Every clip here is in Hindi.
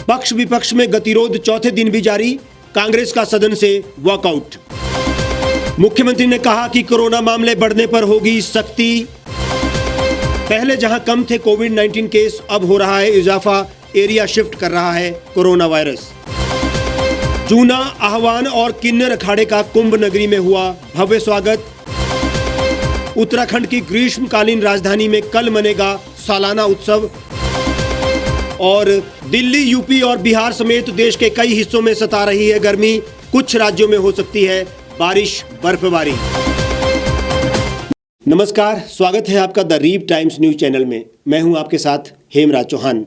पक्ष विपक्ष में गतिरोध चौथे दिन भी जारी, कांग्रेस का सदन से वॉकआउट। मुख्यमंत्री ने कहा कि कोरोना मामले बढ़ने पर होगी सख्ती। पहले जहां कम थे कोविड-19 केस, अब हो रहा है इजाफा, एरिया शिफ्ट कर रहा है कोरोना वायरस। जूना, आह्वान और किन्नर अखाड़े का कुंभ नगरी में हुआ भव्य स्वागत। उत्तराखंड की ग्रीष्मकालीन राजधानी में कल मनेगा सालाना उत्सव। और दिल्ली, यूपी और बिहार समेत देश के कई हिस्सों में सता रही है गर्मी, कुछ राज्यों में हो सकती है बारिश, बर्फबारी। नमस्कार, स्वागत है आपका the Reap Times news channel में। मैं हूं आपके साथ हेमराज चौहान।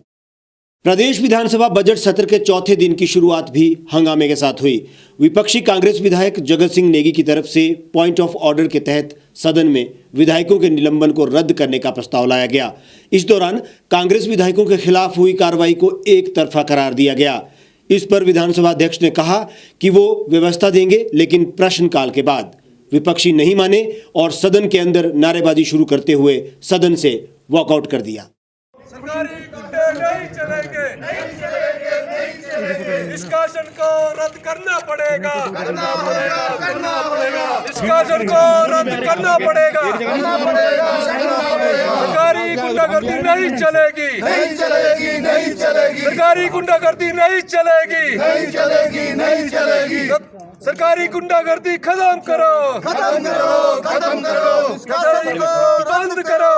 प्रदेश विधानसभा बजट सत्र के चौथे दिन की शुरुआत भी हंगामे के साथ हुई। विपक्षी कांग्रेस विधायक जगत सिंह नेगी की तरफ से पॉइंट ऑफ ऑर्डर के तहत सदन में विधायकों के निलंबन को रद्द करने का प्रस्ताव लाया गया। इस दौरान कांग्रेस विधायकों के खिलाफ हुई कार्रवाई को एक तरफा करार दिया गया। इस पर विधानसभा अध्यक्ष ने कहा कि वो व्यवस्था देंगे, लेकिन प्रश्नकाल के बाद। विपक्षी नहीं माने और सदन के अंदर नारेबाजी शुरू करते हुए सदन से वॉकआउट कर दिया। सरकारी गुंडे नहीं चलेंगे, इस शासन को रद्द करना पड़ेगा, इस शासन को रद्द करना पड़ेगा, सरकारी गुंडागर्दी नहीं चलेगी, सरकारी गुंडागर्दी नहीं चलेगी, सरकारी गुंडागर्दी खत्म करो, बंद करो।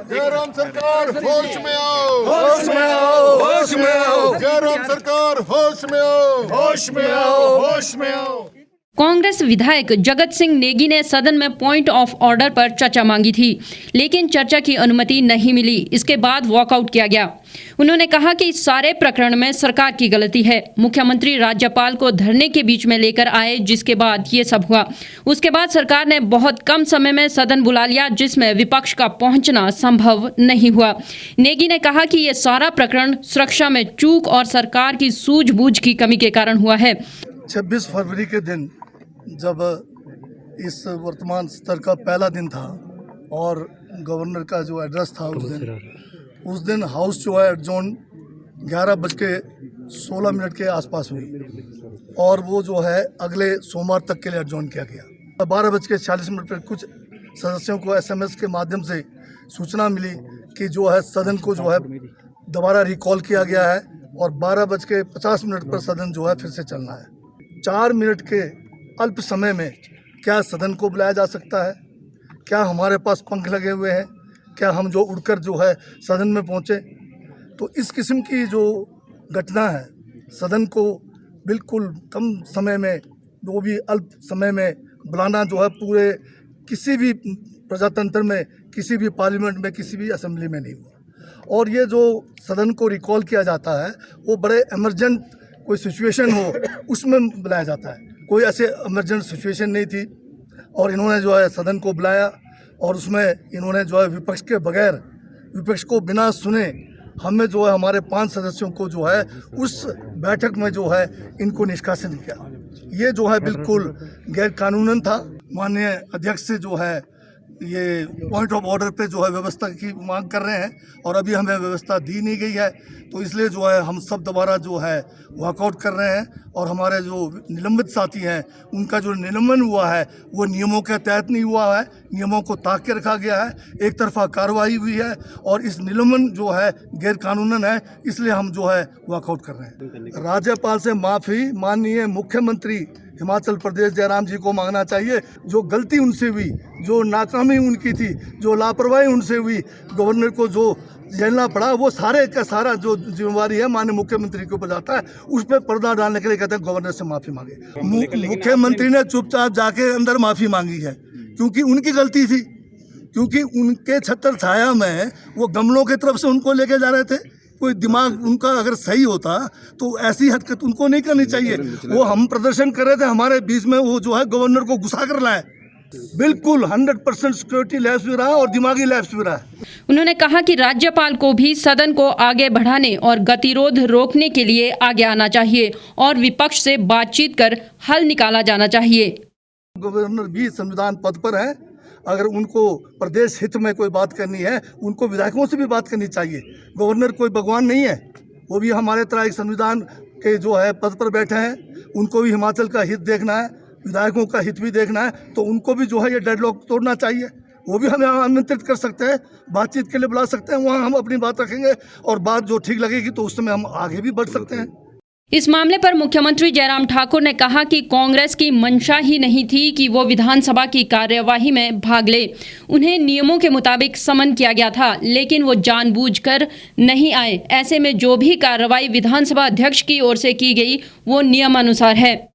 जयराम सरकार होश में आओ, होश में आओ, होश में आओ। जयराम सरकार होश में आओ, होश में आओ, होश में आओ। कांग्रेस विधायक जगत सिंह नेगी ने सदन में पॉइंट ऑफ ऑर्डर पर चर्चा मांगी थी, लेकिन चर्चा की अनुमति नहीं मिली। इसके बाद वॉकआउट किया गया। उन्होंने कहा कि इस सारे प्रकरण में सरकार की गलती है। मुख्यमंत्री राज्यपाल को धरने के बीच में लेकर आए, जिसके बाद ये सब हुआ। उसके बाद सरकार ने बहुत कम समय में सदन बुला लिया, जिसमें विपक्ष का पहुंचना संभव नहीं हुआ। नेगी ने कहा कि ये सारा प्रकरण सुरक्षा में चूक और सरकार की सूझबूझ की कमी के कारण हुआ है। 26 फरवरी के दिन जब इस वर्तमान स्तर का पहला दिन था और गवर्नर का जो एड्रेस था उस दिन हाउस जो है एडजॉर्न 11:16 के आसपास हुई और वो जो है अगले सोमवार तक के लिए एडजॉर्न किया गया। 12:46 पर कुछ सदस्यों को SMS के माध्यम से सूचना मिली कि जो है सदन को जो है दोबारा रिकॉल किया गया है और 12:50 पर सदन जो है फिर से चलना है। 4 मिनट के अल्प समय में क्या सदन को बुलाया जा सकता है? क्या हमारे पास पंख लगे हुए हैं? क्या हम जो उड़कर जो है सदन में पहुँचे? तो इस किस्म की जो घटना है, सदन को बिल्कुल कम समय में, वो भी अल्प समय में बुलाना जो है पूरे किसी भी प्रजातंत्र में, किसी भी पार्लियामेंट में, किसी भी असेंबली में नहीं हुआ। और ये जो सदन को रिकॉल किया जाता है वो बड़े इमरजेंट कोई सिचुएशन हो उसमें बुलाया जाता है। कोई ऐसे इमरजेंट सिचुएशन नहीं थी और इन्होंने जो है सदन को बुलाया और उसमें इन्होंने जो है विपक्ष के बगैर, विपक्ष को बिना सुने हमें जो है हमारे 5 सदस्यों को जो है उस बैठक में जो है इनको निष्कासित किया। ये जो है बिल्कुल गैर कानूनन था। माननीय अध्यक्ष से जो है ये पॉइंट ऑफ ऑर्डर पे जो है व्यवस्था की मांग कर रहे हैं और अभी हमें व्यवस्था दी नहीं गई है, तो इसलिए जो है हम सब दोबारा जो है वॉकआउट कर रहे हैं और हमारे जो निलंबित साथी हैं उनका जो निलंबन हुआ है वो नियमों के तहत नहीं हुआ है, नियमों को ताक के रखा गया है, एक तरफा कार्रवाई हुई है और इस निलंबन जो है गैर कानूनन है, इसलिए हम जो है वॉकआउट कर रहे हैं। राज्यपाल से माफ़ी माननीय मुख्यमंत्री हिमाचल प्रदेश जयराम जी को मांगना चाहिए। जो गलती उनसे हुई, जो नाकामी उनकी थी, जो लापरवाही उनसे हुई, गवर्नर को जो झेलना पड़ा, वो सारे का सारा जो जिम्मेवारी है माननीय मुख्यमंत्री के ऊपर जाता है। उस पर पर्दा डालने के लिए कहते हैं गवर्नर से माफ़ी मांगे। मुख्यमंत्री ने चुपचाप जाके अंदर माफ़ी मांगी है क्योंकि उनकी गलती थी, क्योंकि उनके छत्र छाया में वो गमलों की तरफ से उनको लेके जा रहे थे। कोई दिमाग उनका अगर सही होता तो ऐसी हरकत उनको नहीं करनी चाहिए। वो हम प्रदर्शन कर रहे थे, हमारे बीच में वो जो है गवर्नर को घुसा कर लाए। बिल्कुल 100% सिक्योरिटी लैप्स भी रहा और दिमागी लैप्स भी रहा। उन्होंने कहा कि राज्यपाल को भी सदन को आगे बढ़ाने और गतिरोध रोकने के लिए आगे आना चाहिए और विपक्ष से बातचीत कर हल निकाला जाना चाहिए। गवर्नर भी संविधान पद पर है अगर उनको प्रदेश हित में कोई बात करनी है, उनको विधायकों से भी बात करनी चाहिए। गवर्नर कोई भगवान नहीं है, वो भी हमारे तरह एक संविधान के जो है पद पर बैठे हैं, उनको भी हिमाचल का हित देखना है, विधायकों का हित भी देखना है, तो उनको भी जो है ये डेडलॉक तोड़ना चाहिए। वो भी हमें आमंत्रित कर सकते हैं, बातचीत के लिए बुला सकते हैं, वहाँ हम अपनी बात रखेंगे और बात जो ठीक लगेगी तो उस समय हम आगे भी बढ़ सकते हैं। इस मामले पर मुख्यमंत्री जयराम ठाकुर ने कहा कि कांग्रेस की मंशा ही नहीं थी कि वो विधानसभा की कार्यवाही में भाग ले। उन्हें नियमों के मुताबिक समन किया गया था, लेकिन वो जानबूझकर नहीं आए। ऐसे में जो भी कार्रवाई विधानसभा अध्यक्ष की ओर से की गई वो नियमानुसार है।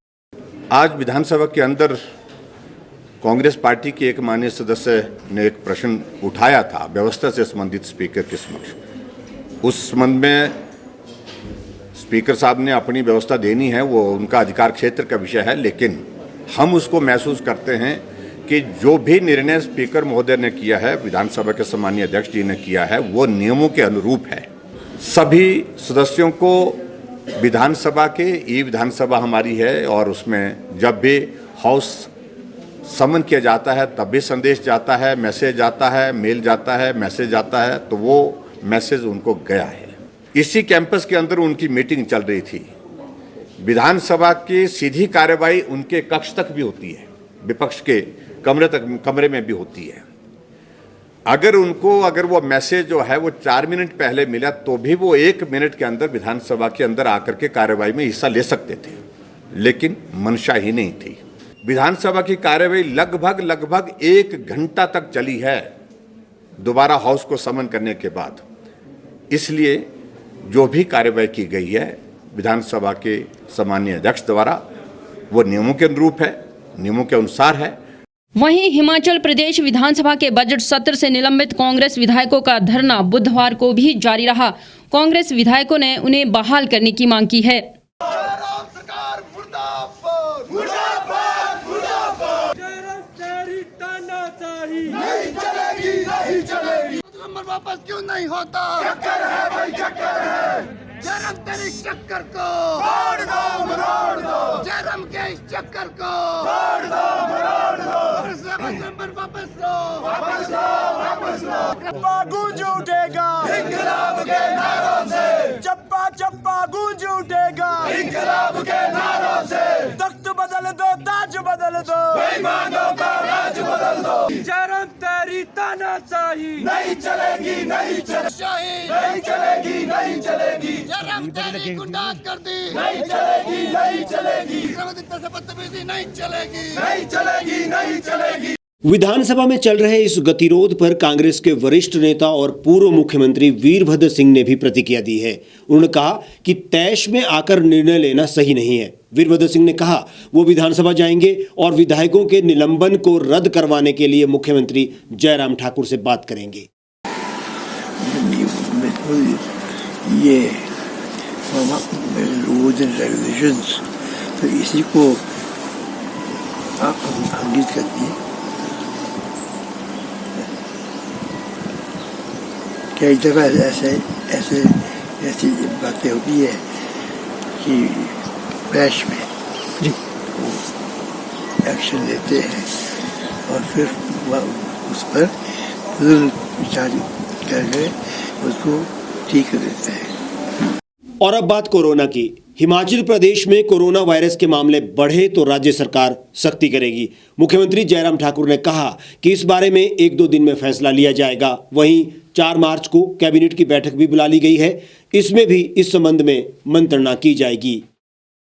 आज विधानसभा के अंदर कांग्रेस पार्टी के एक माननीय सदस्य ने एक प्रश्न उठाया था व्यवस्था से संबंधित स्पीकर के समक्ष। उस संबंध में स्पीकर साहब ने अपनी व्यवस्था देनी है, वो उनका अधिकार क्षेत्र का विषय है, लेकिन हम उसको महसूस करते हैं कि जो भी निर्णय स्पीकर महोदय ने किया है, विधानसभा के सम्मानीय अध्यक्ष जी ने किया है, वो नियमों के अनुरूप है। सभी सदस्यों को विधानसभा के, ये विधानसभा हमारी है और उसमें जब भी हाउस समन किया जाता है तब भी संदेश जाता है, मैसेज आता है, मेल जाता है, मैसेज आता है, तो वो मैसेज उनको गया है। इसी कैंपस के अंदर उनकी मीटिंग चल रही थी। विधानसभा की सीधी कार्यवाही उनके कक्ष तक भी होती है, विपक्ष के कमरे में भी होती है। अगर वो मैसेज जो है वो 4 मिनट पहले मिला तो भी वो 1 मिनट के अंदर विधानसभा के अंदर आकर के कार्यवाही में हिस्सा ले सकते थे, लेकिन मंशा ही नहीं थी। विधानसभा की कार्यवाही लगभग 1 घंटा तक चली है दोबारा हाउस को समन करने के बाद। इसलिए जो भी कार्यवाही की गई है विधानसभा के सम्मानीय अध्यक्ष द्वारा, वो नियमों के अनुरूप है, नियमों के अनुसार है। वहीं हिमाचल प्रदेश विधानसभा के बजट सत्र से निलंबित कांग्रेस विधायकों का धरना बुधवार को भी जारी रहा। कांग्रेस विधायकों ने उन्हें बहाल करने की मांग की है। वापस क्यों नहीं होता? चक्कर है भाई, चक्कर है। जयराम तेरे इस चक्कर को तोड़ दो। जयराम के इस चक्कर को तोड़ दो। वापस लो। चप्पा गूंज उठेगा इंकलाब के नारों से, चप्पा गूंज उठेगा इंकलाब के नारों से। तख्त बदल दो, ताज बदल दो, बेईमानों का राज बदल दो। जयराम तेरी तानाशाही नहीं चलेगी, नहीं चलेगी। जयराम तेरी गुंडागर्दी नहीं चलेगी। से बदतमीजी नहीं चलेगी। विधानसभा में चल रहे इस गतिरोध पर कांग्रेस के वरिष्ठ नेता और पूर्व मुख्यमंत्री वीरभद्र सिंह ने भी प्रतिक्रिया दी है। उन्होंने कहा कि तैश में आकर निर्णय लेना सही नहीं है। वीरभद्र सिंह ने कहा वो विधानसभा जाएंगे और विधायकों के निलंबन को रद्द करवाने के लिए मुख्यमंत्री जयराम ठाकुर से बात करेंगे। ये रूल्स एंड रेगुलेशंस तो इसी को अंकित करती है। कई जगह ऐसी बातें होती है कि बैश में वो एक्शन लेते हैं और फिर उस पर विचार करके उसको ठीक कर देते हैं। और अब बात कोरोना की। हिमाचल प्रदेश में कोरोना वायरस के मामले बढ़े तो राज्य सरकार सख्ती करेगी। मुख्यमंत्री जयराम ठाकुर ने कहा कि इस बारे में 1-2 दिन में फैसला लिया जाएगा। वहीं 4 मार्च को कैबिनेट की बैठक भी बुला ली गई है, इसमें भी इस संबंध में मंत्रणा की जाएगी।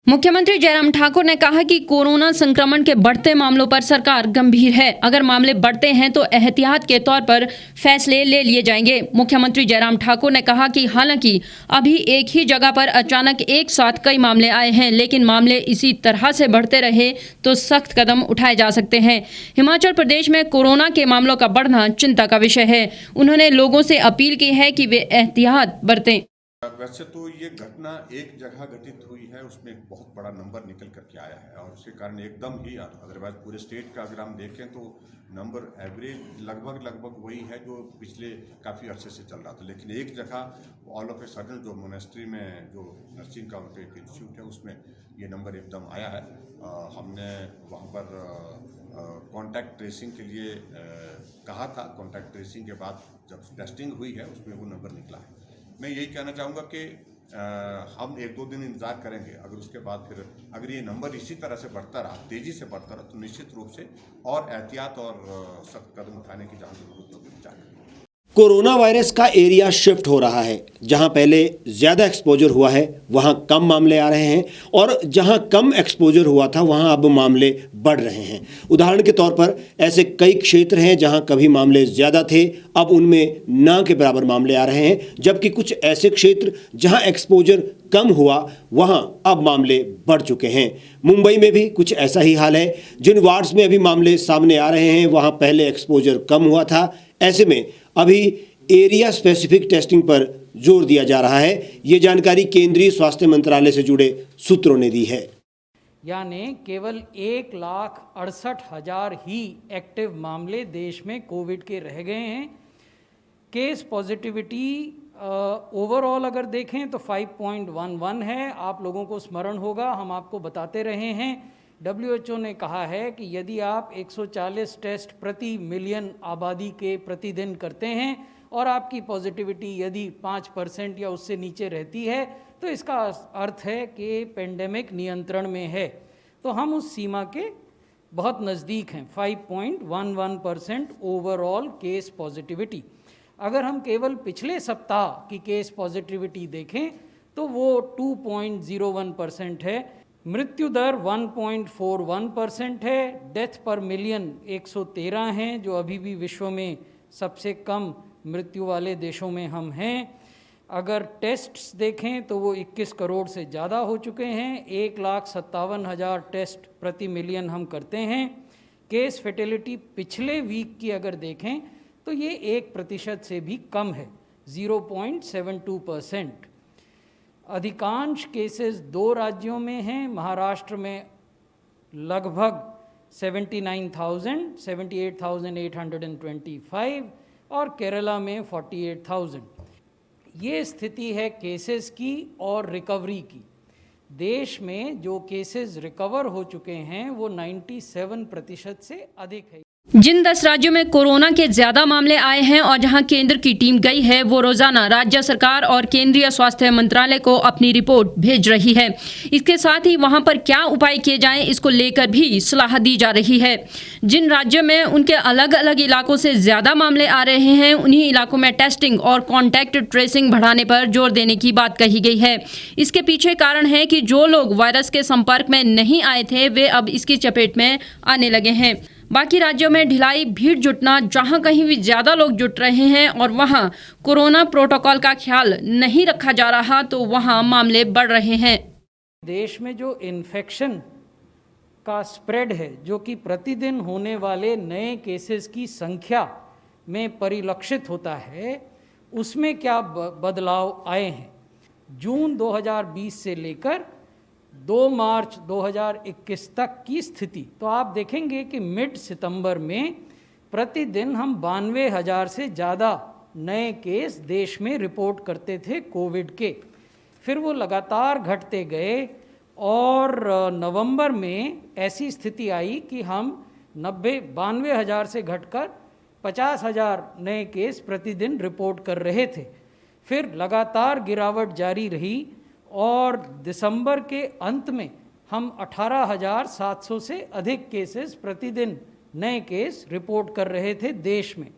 मुख्यमंत्री जयराम ठाकुर ने कहा कि कोरोना संक्रमण के बढ़ते मामलों पर सरकार गंभीर है। अगर मामले बढ़ते हैं तो एहतियात के तौर पर फैसले ले लिए जाएंगे। मुख्यमंत्री जयराम ठाकुर ने कहा कि हालांकि अभी एक ही जगह पर अचानक एक साथ कई मामले आए हैं, लेकिन मामले इसी तरह से बढ़ते रहे तो सख्त कदम उठाए जा सकते हैं। हिमाचल प्रदेश में कोरोना के मामलों का बढ़ना चिंता का विषय है। उन्होंने लोगों से अपील की है कि वे एहतियात बरतें। वैसे तो ये घटना एक जगह घटित हुई है, उसमें एक बहुत बड़ा नंबर निकल करके आया है और उसके कारण एकदम ही, अदरवाइज पूरे स्टेट का अगर हम देखें तो नंबर एवरेज लगभग वही है जो पिछले काफ़ी अरसे से चल रहा था। लेकिन एक जगह ऑल ऑफ ए सडन जो मोनेस्ट्री में जो नर्सिंग का उनका एक इंस्टीट्यूट है उसमें ये नंबर एकदम आया है। हमने वहाँ पर कॉन्टैक्ट ट्रेसिंग के लिए कहा था। कॉन्टैक्ट ट्रेसिंग के बाद जब टेस्टिंग हुई है उसमें वो नंबर निकला है। मैं यही कहना चाहूँगा कि हम 1-2 दिन इंतज़ार करेंगे। अगर उसके बाद फिर अगर ये नंबर इसी तरह से बढ़ता रहा, तेज़ी से बढ़ता रहा, तो निश्चित रूप से और एहतियात और सख्त कदम उठाने की जहाँ जरूरत होगी विचार करेंगे। कोरोना वायरस का एरिया शिफ्ट हो रहा है। जहां पहले ज़्यादा एक्सपोजर हुआ है वहां कम मामले आ रहे हैं और जहां कम एक्सपोजर हुआ था वहां अब मामले बढ़ रहे हैं। उदाहरण के तौर पर ऐसे कई क्षेत्र हैं जहां कभी मामले ज़्यादा थे, अब उनमें ना के बराबर मामले आ रहे हैं, जबकि कुछ ऐसे क्षेत्र जहां एक्सपोजर कम हुआ वहां अब मामले बढ़ चुके हैं। मुंबई में भी कुछ ऐसा ही हाल है। जिन वार्ड्स में अभी मामले सामने आ रहे हैं वहां पहले एक्सपोजर कम हुआ था। ऐसे में अभी एरिया स्पेसिफिक टेस्टिंग पर जोर दिया जा रहा है। ये जानकारी केंद्रीय स्वास्थ्य मंत्रालय से जुड़े सूत्रों ने दी है। यानी केवल 1,68,000 ही एक्टिव मामले देश में कोविड के रह गए हैं। केस पॉजिटिविटी ओवरऑल अगर देखें तो 5.11 है। आप लोगों को स्मरण होगा, हम आपको बताते रहे हैं, WHO ने कहा है कि यदि आप 140 टेस्ट प्रति मिलियन आबादी के प्रतिदिन करते हैं और आपकी पॉजिटिविटी यदि 5% या उससे नीचे रहती है तो इसका अर्थ है कि पेंडेमिक नियंत्रण में है। तो हम उस सीमा के बहुत नज़दीक हैं, 5.11% ओवरऑल केस पॉजिटिविटी। अगर हम केवल पिछले सप्ताह की केस पॉजिटिविटी देखें तो वो 2.01% है। मृत्यु दर 1.41% है। डेथ पर मिलियन 113 हैं, जो अभी भी विश्व में सबसे कम मृत्यु वाले देशों में हम हैं। अगर टेस्ट्स देखें तो वो 21 करोड़ से ज़्यादा हो चुके हैं। 1,57,000 टेस्ट प्रति मिलियन हम करते हैं। केस फेटेलिटी पिछले वीक की अगर देखें तो ये 1% से भी कम है, 0.72%। अधिकांश केसेस 2 राज्यों में हैं। महाराष्ट्र में लगभग 79,000, 78,825 और केरला में 48,000। ये स्थिति है केसेस की और रिकवरी की। देश में जो केसेस रिकवर हो चुके हैं वो 97% से अधिक है। जिन 10 राज्यों में कोरोना के ज्यादा मामले आए हैं और जहां केंद्र की टीम गई है वो रोजाना राज्य सरकार और केंद्रीय स्वास्थ्य मंत्रालय को अपनी रिपोर्ट भेज रही है। इसके साथ ही वहां पर क्या उपाय किए जाएं इसको लेकर भी सलाह दी जा रही है। जिन राज्यों में उनके अलग अलग इलाकों से ज्यादा मामले आ रहे हैं उन्हीं इलाकों में टेस्टिंग और कॉन्टैक्ट ट्रेसिंग बढ़ाने पर जोर देने की बात कही गई है। इसके पीछे कारण है कि जो लोग वायरस के संपर्क में नहीं आए थे वे अब इसकी चपेट में आने लगे हैं। बाकी राज्यों में ढिलाई, भीड़ जुटना, जहां कहीं भी ज़्यादा लोग जुट रहे हैं और वहां कोरोना प्रोटोकॉल का ख्याल नहीं रखा जा रहा तो वहां मामले बढ़ रहे हैं। देश में जो इन्फेक्शन का स्प्रेड है, जो कि प्रतिदिन होने वाले नए केसेस की संख्या में परिलक्षित होता है, उसमें क्या बदलाव आए हैं। जून 2020 से लेकर 2 मार्च 2021 तक की स्थिति तो आप देखेंगे कि मिड सितंबर में प्रतिदिन हम 92,000 से ज़्यादा नए केस देश में रिपोर्ट करते थे कोविड के। फिर वो लगातार घटते गए और नवंबर में ऐसी स्थिति आई कि हम 92,000 से घटकर 50,000 नए केस प्रतिदिन रिपोर्ट कर रहे थे। फिर लगातार गिरावट जारी रही और दिसंबर के अंत में हम 18,700 से अधिक केसेस प्रतिदिन नए केस रिपोर्ट कर रहे थे देश में।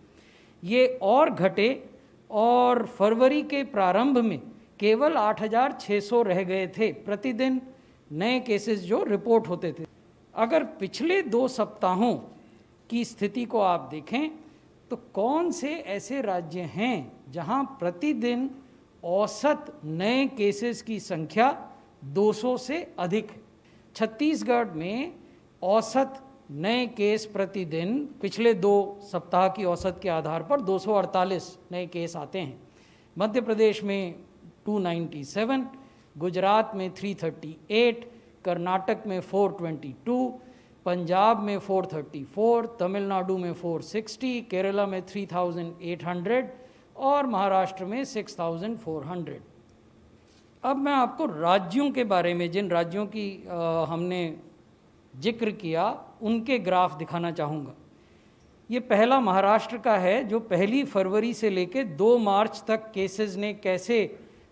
ये और घटे और फरवरी के प्रारंभ में केवल 8,600 रह गए थे प्रतिदिन नए केसेस जो रिपोर्ट होते थे। अगर पिछले 2 सप्ताहों की स्थिति को आप देखें तो कौन से ऐसे राज्य हैं जहां प्रतिदिन औसत नए केसेस की संख्या 200 से अधिक है। छत्तीसगढ़ में औसत नए केस प्रतिदिन पिछले 2 सप्ताह की औसत के आधार पर 248 नए केस आते हैं। मध्य प्रदेश में 297, गुजरात में 338, कर्नाटक में 422, पंजाब में 434, तमिलनाडु में 460, केरला में 3800 और महाराष्ट्र में 6400। अब मैं आपको राज्यों के बारे में, जिन राज्यों की हमने जिक्र किया, उनके ग्राफ दिखाना चाहूँगा। ये पहला महाराष्ट्र का है, जो 1 फरवरी से लेकर 2 मार्च तक केसेस ने कैसे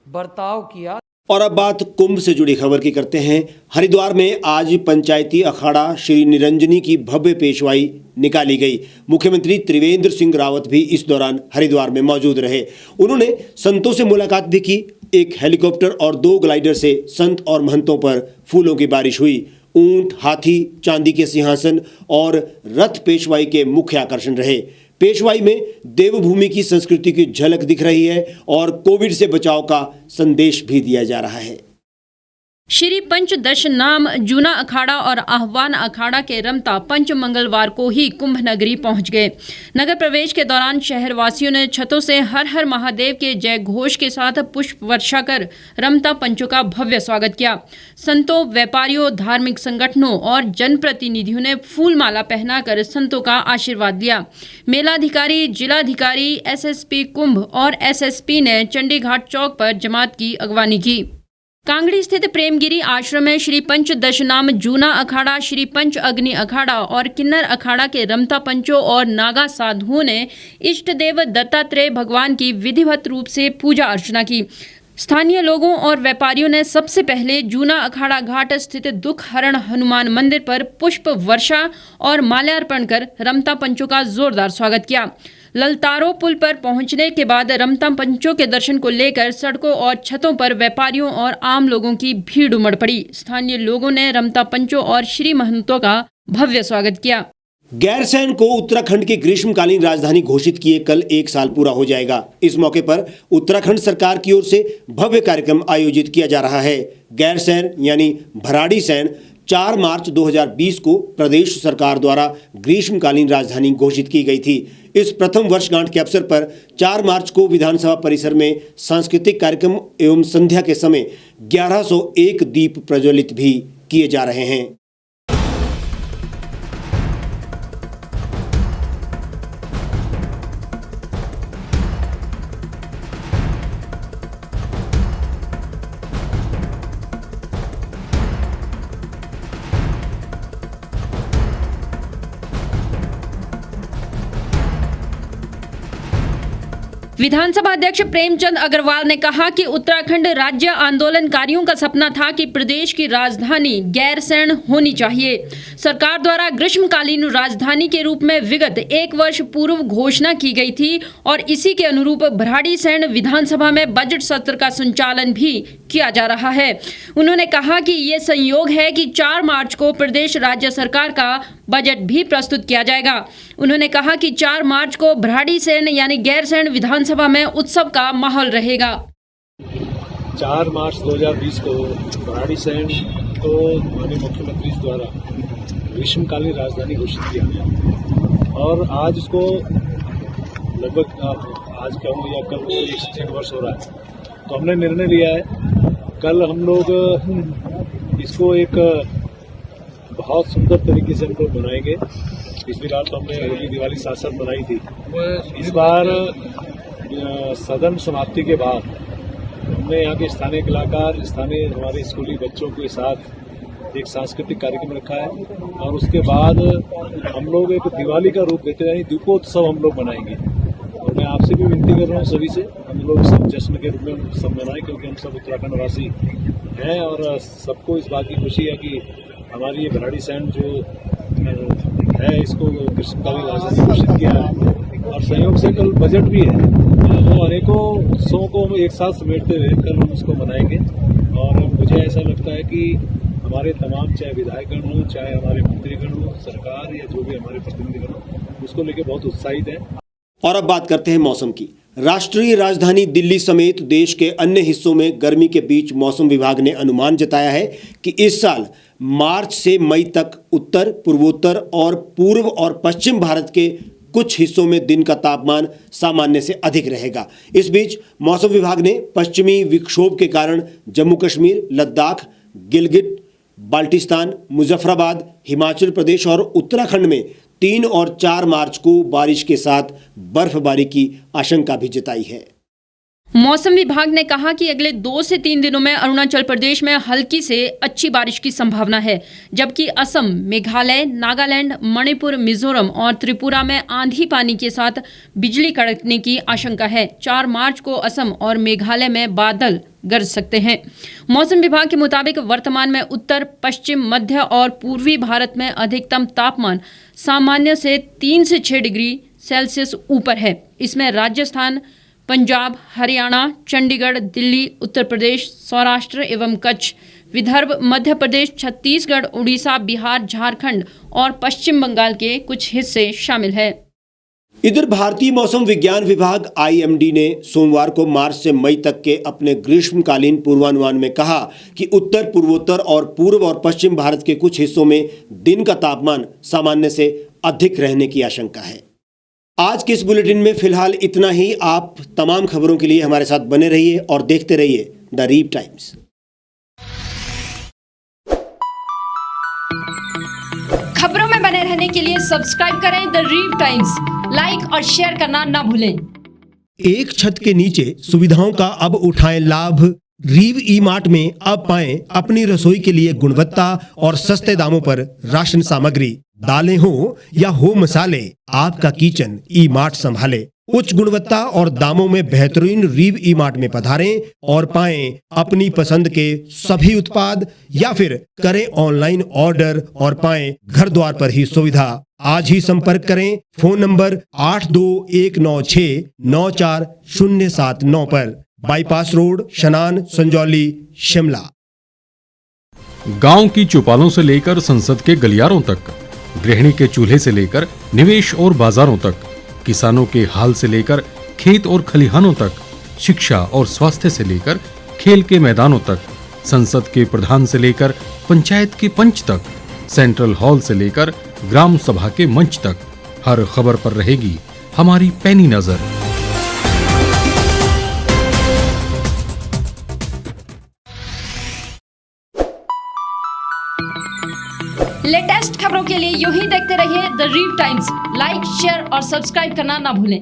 बर्ताव किया। और अब बात कुंभ से जुड़ी खबर की करते हैं। हरिद्वार में आज पंचायती अखाड़ा श्री निरंजनी की भव्य पेशवाई निकाली गई। मुख्यमंत्री त्रिवेंद्र सिंह रावत भी इस दौरान हरिद्वार में मौजूद रहे। उन्होंने संतों से मुलाकात भी की। एक हेलीकॉप्टर और 2 ग्लाइडर से संत और महंतों पर फूलों की बारिश हुई। ऊंट, हाथी, चांदी के सिंहासन और रथ पेशवाई के मुख्य आकर्षण रहे। पेशवाई में देवभूमि की संस्कृति की झलक दिख रही है और कोविड से बचाव का संदेश भी दिया जा रहा है। श्री पंचदश नाम जूना अखाड़ा और आह्वान अखाड़ा के रमता पंच मंगलवार को ही कुंभ नगरी पहुंच गए। नगर प्रवेश के दौरान शहरवासियों ने छतों से हर हर महादेव के जय घोष के साथ पुष्प वर्षा कर रमता पंचों का भव्य स्वागत किया। संतों, व्यापारियों, धार्मिक संगठनों और जनप्रतिनिधियों ने फूल माला पहनाकर संतों का आशीर्वाद लिया। मेलाधिकारी, जिलाधिकारी, एसएसपी कुंभ और एसएसपी ने चंडीघाट चौक पर जमात की अगवानी की। कांगड़ी स्थित प्रेमगिरी आश्रम में श्री पंच दशनाम जूना अखाड़ा, श्री पंच अग्नि अखाड़ा और किन्नर अखाड़ा के रमता पंचों और नागा साधुओं ने इष्ट देव दत्तात्रेय भगवान की विधिवत रूप से पूजा अर्चना की। स्थानीय लोगों और व्यापारियों ने सबसे पहले जूना अखाड़ा घाट स्थित दुख हरण हनुमान मंदिर पर पुष्प वर्षा और माल्यार्पण कर रमता पंचों का जोरदार स्वागत किया। ललतारो पुल पर पहुंचने के बाद रमता पंचों के दर्शन को लेकर सड़कों और छतों पर व्यापारियों और आम लोगों की भीड़ उमड़ पड़ी। स्थानीय लोगों ने रमता पंचों और श्री महंतों का भव्य स्वागत किया। गैरसैंण को उत्तराखंड की ग्रीष्मकालीन राजधानी घोषित किए कल 1 साल पूरा हो जाएगा। इस मौके पर उत्तराखंड सरकार की ओर से भव्य कार्यक्रम आयोजित किया जा रहा है। गैरसैंण यानी भराड़ीसैंण 4 मार्च 2020 को प्रदेश सरकार द्वारा ग्रीष्मकालीन राजधानी घोषित की गई थी। इस प्रथम वर्षगांठ के अवसर पर 4 मार्च को विधानसभा परिसर में सांस्कृतिक कार्यक्रम एवं संध्या के समय 1101 दीप प्रज्वलित भी किए जा रहे हैं। विधानसभा अध्यक्ष प्रेमचंद अग्रवाल ने कहा कि उत्तराखंड राज्य आंदोलनकारियों का सपना था कि प्रदेश की राजधानी गैरसैंण होनी चाहिए। सरकार द्वारा ग्रीष्मकालीन राजधानी के रूप में विगत 1 वर्ष पूर्व घोषणा की गई थी और इसी के अनुरूप भराड़ीसैंण विधानसभा में बजट सत्र का संचालन भी किया जा रहा है। उन्होंने कहा कि ये संयोग है कि 4 मार्च को प्रदेश राज्य सरकार का बजट भी प्रस्तुत किया जाएगा। उन्होंने कहा कि 4 मार्च को भराड़ीसैंण यानी गैरसैंण विधानसभा में उत्सव का माहौल रहेगा। 4 मार्च 2020 को भराड़ीसैंण को माननीय मुख्यमंत्री द्वारा ग्रीष्मकालीन राजधानी घोषित किया गया और आज उसको लगभग आज कहूँ या कल 1 वर्ष हो रहा है। तो हमने निर्णय लिया है कल हम लोग इसको एक बहुत सुंदर तरीके से हम लोग मनाएंगे। पिछली बार तो हमने होली दिवाली साथ साथ मनाई थी। इस बार सदन समाप्ति के बाद हमने यहाँ के स्थानीय कलाकार, स्थानीय हमारे स्कूली बच्चों के साथ एक सांस्कृतिक कार्यक्रम रखा है और उसके बाद हम लोग एक दिवाली का रूप देते हैं, दीपोत्सव हम लोग मनाएंगे। और मैं आपसे भी विनती कर रहा हूँ सभी से, हम लोग सब जश्न के रूप में सब मनाएं क्योंकि हम सब उत्तराखंड वासी हैं और सबको इस बात की खुशी है कि हमारी ये भराड़ीसैंण जो है इसको ग्रीष्मकालीन राजधानी घोषित किया है और संयोग से कल बजट भी है। तो अनेकों उत्सवों को हम एक साथ समेटते हुए कल हम उसको मनाएंगे और मुझे ऐसा लगता है कि हमारे तमाम चाहे विधायकगण हो, चाहे हमारे मंत्रीगण हो, सरकार या जो भी हमारे प्रतिनिधिगण हो, उसको लेकर बहुत उत्साहित है। और अब बात करते हैं मौसम की। राष्ट्रीय राजधानी दिल्ली समेत देश के अन्य हिस्सों में गर्मी के बीच मौसम विभाग ने अनुमान जताया है कि इस साल मार्च से मई तक उत्तर, पूर्वोत्तर और पूर्व और पश्चिम भारत के कुछ हिस्सों में दिन का तापमान सामान्य से अधिक रहेगा। इस बीच मौसम विभाग ने पश्चिमी विक्षोभ के कारण जम्मू कश्मीर, लद्दाख, गिलगिट, बाल्टिस्तान, मुजफ्फराबाद, हिमाचल प्रदेश और उत्तराखंड में 3 और 4 मार्च को बारिश के साथ बर्फबारी की आशंका भी जताई है। मौसम विभाग ने कहा कि अगले 2 से 3 दिनों में अरुणाचल प्रदेश में हल्की से अच्छी बारिश की संभावना है, जबकि असम, मेघालय, नागालैंड, मणिपुर, मिजोरम और त्रिपुरा में आंधी पानी के साथ बिजली कड़कने की आशंका है। 4 मार्च को असम और मेघालय में बादल गरज सकते हैं। मौसम विभाग के मुताबिक वर्तमान में उत्तर, पश्चिम, मध्य और पूर्वी भारत में अधिकतम तापमान सामान्य से 3 से 6 डिग्री सेल्सियस ऊपर है। इसमें राजस्थान, पंजाब, हरियाणा, चंडीगढ़, दिल्ली, उत्तर प्रदेश, सौराष्ट्र एवं कच्छ, विदर्भ, मध्य प्रदेश, छत्तीसगढ़, उड़ीसा, बिहार, झारखंड और पश्चिम बंगाल के कुछ हिस्से शामिल हैं। इधर भारतीय मौसम विज्ञान विभाग IMD ने सोमवार को मार्च से मई तक के अपने ग्रीष्मकालीन पूर्वानुमान में कहा कि उत्तर, पूर्वोत्तर और पूर्व और पश्चिम भारत के कुछ हिस्सों में दिन का तापमान सामान्य से अधिक रहने की आशंका है। आज के इस बुलेटिन में फिलहाल इतना ही। आप तमाम खबरों के लिए हमारे साथ बने रहिए और देखते रहिए द रीव टाइम्स। खबरों में बने रहने के लिए सब्सक्राइब करें द रीव टाइम्स, लाइक और शेयर करना ना भूलें। एक छत के नीचे सुविधाओं का अब उठाएं लाभ। रीव ई मार्ट में अब पाएं अपनी रसोई के लिए गुणवत्ता और सस्ते दामों पर राशन सामग्री। दालें हो या हो मसाले, आपका किचन ई मार्ट संभाले। उच्च गुणवत्ता और दामों में बेहतरीन रीव ई मार्ट में पधारें और पाएं अपनी पसंद के सभी उत्पाद, या फिर करें ऑनलाइन ऑर्डर और पाएं घर द्वार पर ही सुविधा। आज ही संपर्क करें फोन नंबर 8219694079 पर, बाईपास रोड, शनान, संजौली, शिमला। गांव की चौपालों से लेकर संसद के गलियारों तक, गृहिणी के चूल्हे से लेकर निवेश और बाजारों तक, किसानों के हाल से लेकर खेत और खलिहानों तक, शिक्षा और स्वास्थ्य से लेकर खेल के मैदानों तक, संसद के प्रधान से लेकर पंचायत के पंच तक, सेंट्रल हॉल से लेकर ग्राम सभा के मंच तक, हर खबर पर रहेगी हमारी पैनी नजर। लेटेस्ट खबरों के लिए यूं ही देखते रहिए द रीव टाइम्स। लाइक, शेयर और सब्सक्राइब करना ना भूलें।